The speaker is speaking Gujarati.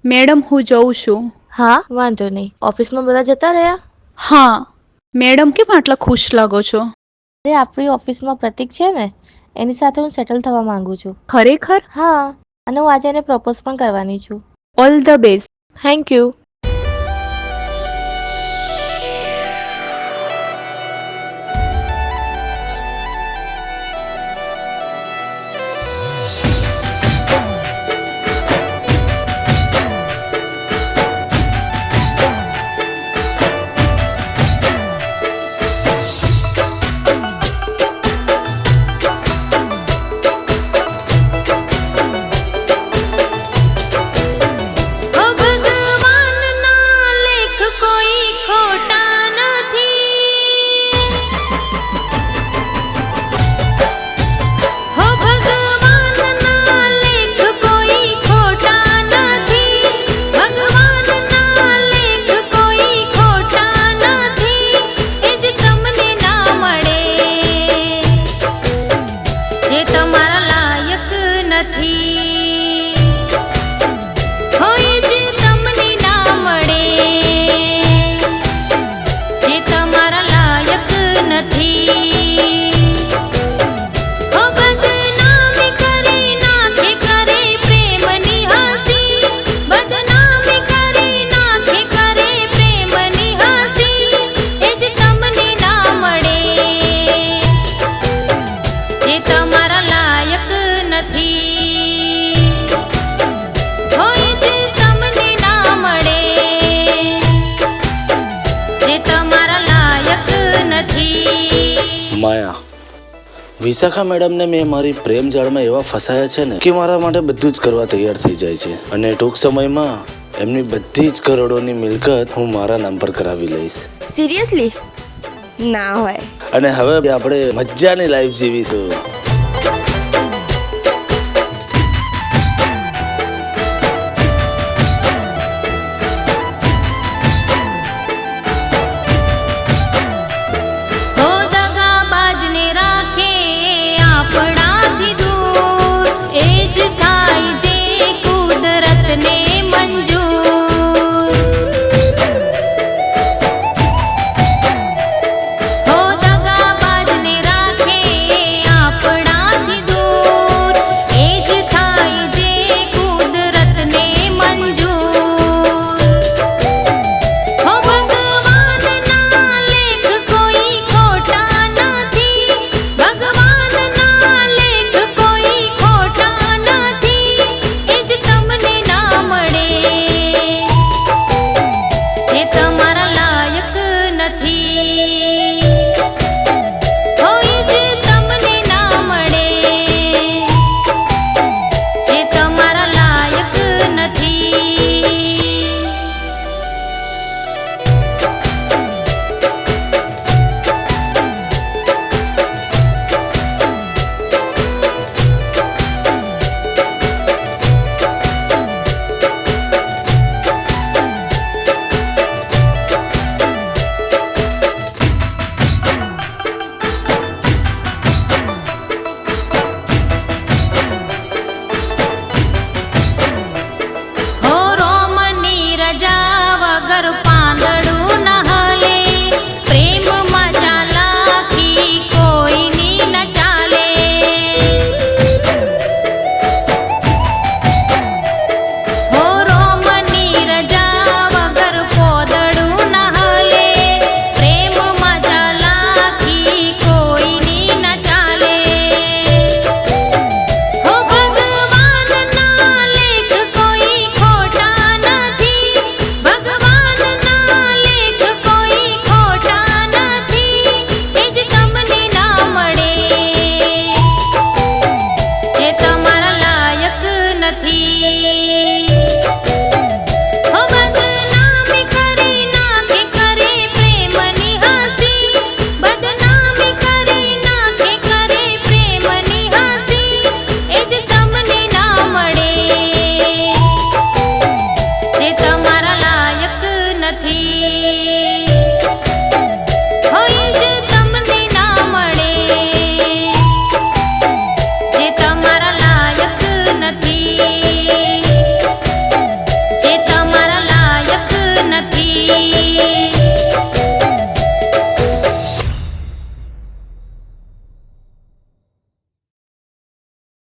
મેડમ હું જઉં છું. હા વાંધો નહીં. ઓફિસમાં બધા જતા રહ્યા? હા. મેડમ કેમ આટલા ખુશ લાગો છો? અરે આપણી ઓફિસમાં પ્રતિક છે ને, એની સાથે હું સેટલ થવા માંગુ છું. ખરેખર? હા, અને હું આજે એને પ્રપોઝ પણ કરવાની છું. All the best. Thank you. Maya, Vishakha મેડમને મેં મારી પ્રેમ જાળમાં એવા ફસાયા છે ને કે મારા માટે બધું જ કરવા તૈયાર થઈ જાય છે, અને ટૂંક સમયમાં એમની બધી જ કરોડોની મિલકત હું મારા નામ પર કરાવી લઈશ. સિરિયસલી? ના હોય. અને હવે આપણે મજાની લાઈફ જીવીશું.